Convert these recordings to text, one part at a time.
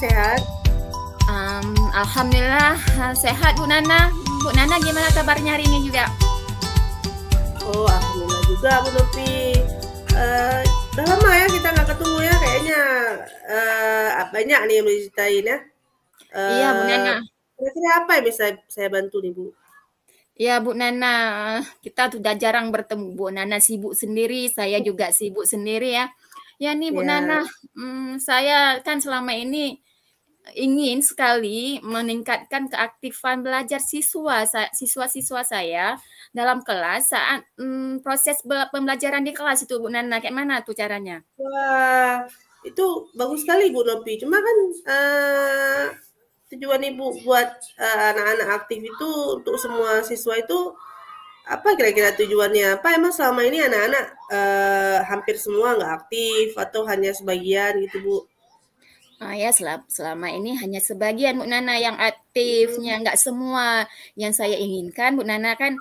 sehat? Alhamdulillah sehat Bu Nana. Bu Nana gimana kabarnya hari ini juga? Oh, alhamdulillah juga Bu Nopi. Udah lama ya kita nggak ketemu ya kayaknya. Banyak nih yang mau diceritain ya. Iya Bu Eh, Nana. Kira-kira apa yang bisa saya bantu nih Bu? Iya Bu Nana, kita sudah jarang bertemu. Bu Nana sibuk sendiri, saya juga sibuk sendiri ya. Ya nih Bu Ya, Nana, saya kan selama ini ingin sekali meningkatkan keaktifan belajar siswa-siswa saya dalam kelas saat proses pembelajaran di kelas itu Bu Nana. Kayak mana tuh caranya? wah itu bagus sekali Bu Nopi. Cuma kan tujuan Ibu buat anak-anak aktif itu untuk semua siswa itu apa kira-kira tujuannya? Apa emang selama ini anak-anak hampir semua nggak aktif atau hanya sebagian gitu Bu? Ya selama ini hanya sebagian Bu Nana yang aktifnya, Hmm. nggak semua. Yang saya inginkan Bu Nana kan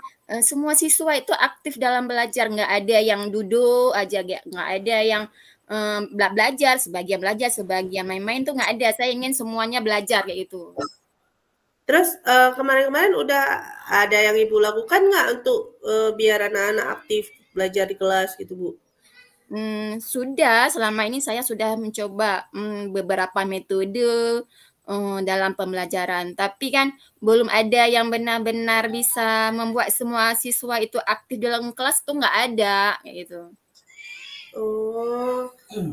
semua siswa itu aktif dalam belajar, nggak ada yang duduk aja, nggak ada yang belajar, sebagian main-main tuh nggak ada. Saya ingin semuanya belajar kayak gitu. Terus kemarin-kemarin udah ada yang Ibu lakukan nggak untuk biar anak-anak aktif belajar di kelas gitu Bu? Sudah, selama ini saya sudah mencoba beberapa metode dalam pembelajaran, tapi kan belum ada yang benar-benar bisa membuat semua siswa itu aktif dalam kelas tuh nggak ada, kayak gitu. Oh,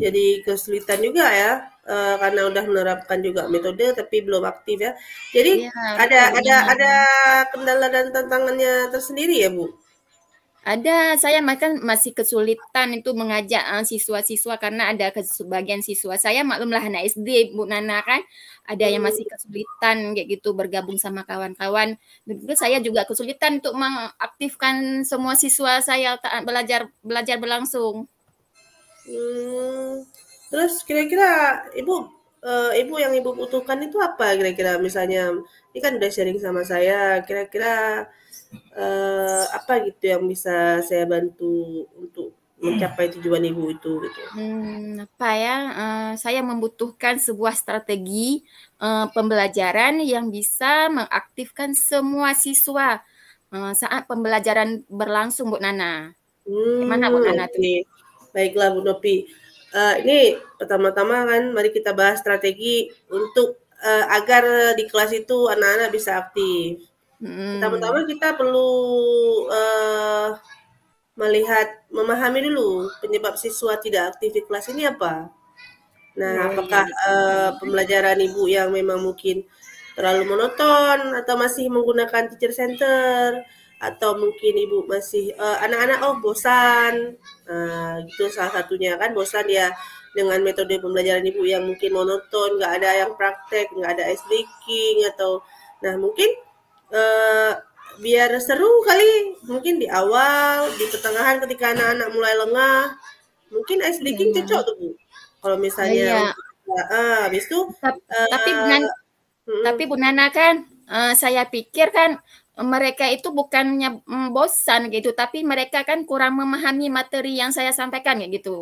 jadi kesulitan juga ya, karena udah menerapkan juga metode tapi belum aktif ya. Jadi Iya, betul Bu Nana. ada kendala dan tantangannya tersendiri ya Bu? Ada, saya masih kesulitan itu mengajak siswa-siswa karena ada sebagian siswa saya maklumlah anak SD Bu Nana kan, ada yang Hmm. masih kesulitan kayak gitu bergabung sama kawan-kawan. Dan juga saya juga kesulitan untuk mengaktifkan semua siswa saya taat belajar berlangsung. Hmm. Terus kira-kira Ibu, Ibu yang Ibu butuhkan itu apa kira-kira? Misalnya, ini kan udah sharing sama saya, kira-kira apa gitu yang bisa saya bantu untuk mencapai tujuan Ibu itu gitu? Apa ya, saya membutuhkan sebuah strategi pembelajaran yang bisa mengaktifkan semua siswa saat pembelajaran berlangsung Bu Nana. Gimana Bu Nana tuh? Oke. Baiklah Bu Nopi. Ini pertama-tama kan mari kita bahas strategi untuk agar di kelas itu anak-anak bisa aktif. Mhm. Pertama-tama kita perlu eh, memahami dulu penyebab siswa tidak aktif di kelas ini apa. Nah, Oh iya apakah betul. pembelajaran Ibu yang memang mungkin terlalu monoton atau masih menggunakan teacher center atau mungkin Ibu masih anak-anak bosan. Nah, gitu salah satunya kan bosan ya dengan metode pembelajaran Ibu yang mungkin monoton, nggak ada yang praktek, nggak ada ice breaking atau nah mungkin eh, biar seru kali mungkin di awal, di pertengahan ketika anak-anak mulai lengah, mungkin ice breaking cocok Mhm. tuh Bu. Kalau Oh misalnya iya, untuk habis itu tapi eee, mhm, Bu Nana kan saya pikir kan mereka itu bukannya bosan gitu, tapi mereka kan kurang memahami materi yang saya sampaikan ya gitu.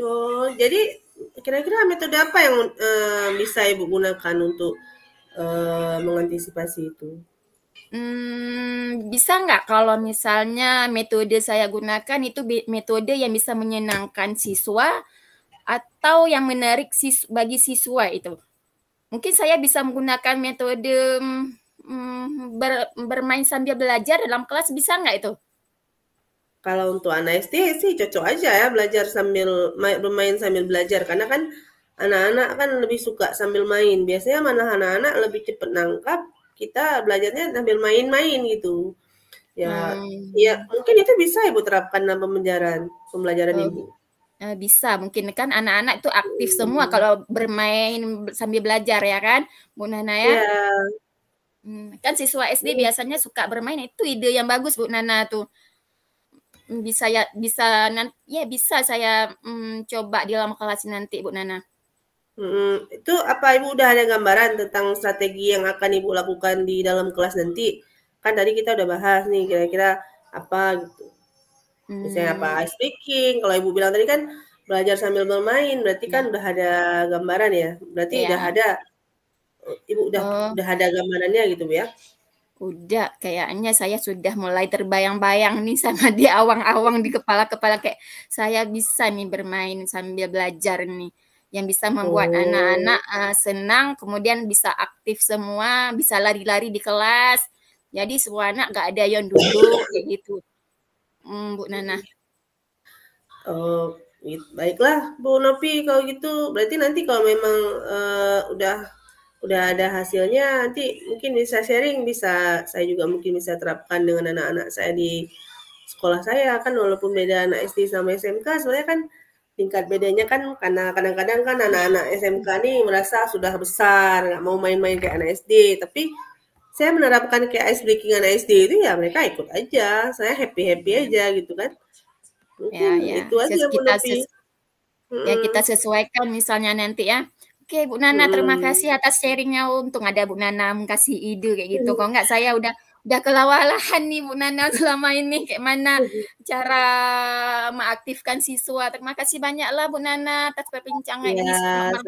oh jadi kira-kira metode apa yang bisa Ibu gunakan untuk mengantisipasi itu? Bisa nggak kalau misalnya metode saya gunakan itu metode yang bisa menyenangkan siswa atau yang menarik bagi siswa itu? Mungkin saya bisa menggunakan metode bermain sambil belajar dalam kelas bisa nggak itu? Kalau untuk anak SD sih cocok aja ya belajar sambil bermain sambil belajar karena kan anak-anak kan lebih suka sambil main. Biasanya malah anak-anak lebih cepat nangkap, kita belajarnya sambil main-main gitu. Ya, ya Hmm, mungkin itu bisa Ibu terapkan dalam pembelajaran oh, Ibu. bisa mungkin kan anak-anak itu aktif semua Hmm. kalau bermain sambil belajar ya kan, Bu Nana ya. Iya, Kan siswa SD hmm, biasanya suka bermain itu ide yang bagus Bu Nana tuh. Bisa ya bisa saya coba di dalam kelas nanti Bu Nana. Itu apa Ibu udah ada gambaran tentang strategi yang akan Ibu lakukan di dalam kelas nanti? Kan tadi kita udah bahas nih kira-kira apa gitu. Misalnya apa Hmm, ice breaking, kalau Ibu bilang tadi kan belajar sambil bermain, berarti kan ya, udah ada gambaran ya. Berarti udah ya. ada. Ibu Oh, udah ada gambarannya gitu Bu ya? udah kayaknya saya sudah mulai terbayang-bayang nih sama di awang-awang di kepala-kepala kayak saya bisa nih bermain sambil belajar nih. Yang bisa membuat anak-anak Oh, senang, kemudian bisa aktif semua, bisa lari-lari di kelas. Jadi semua anak nggak ada yang duduk kayak gitu. Bu Nana. oh, baiklah Bu Novi kalau gitu. Berarti nanti kalau memang udah ada hasilnya, nanti mungkin bisa sharing, bisa saya juga mungkin bisa terapkan dengan anak-anak saya di sekolah saya kan walaupun beda anak SD sama SMK sebenarnya kan tingkat bedanya kan karena kadang-kadang kan anak-anak SMK nih merasa sudah besar nggak mau main-main kayak anak SD tapi saya menerapkan kayak ice breaking anak SD itu ya mereka ikut aja saya happy happy Ya, aja gitu kan ya, mungkin ya. itu aja Bu Kita Novi. ya kita Mm-mm. sesuaikan misalnya nanti ya. Oke Bu Nana, terima kasih Mm-mm. atas sharingnya. Untung ada Bu Nana kasih ide kayak gitu. Kalau nggak saya udah kelewalahan nih Bu Nana selama ini kayak mana cara mengaktifkan siswa. Terima kasih banyaklah Bu Nana atas perbincangan Ya ini sama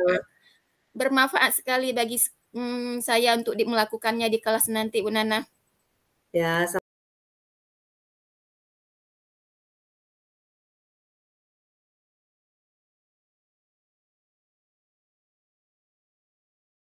bermanfaat sekali bagi saya untuk melakukannya di kelas nanti Bu Nana. ya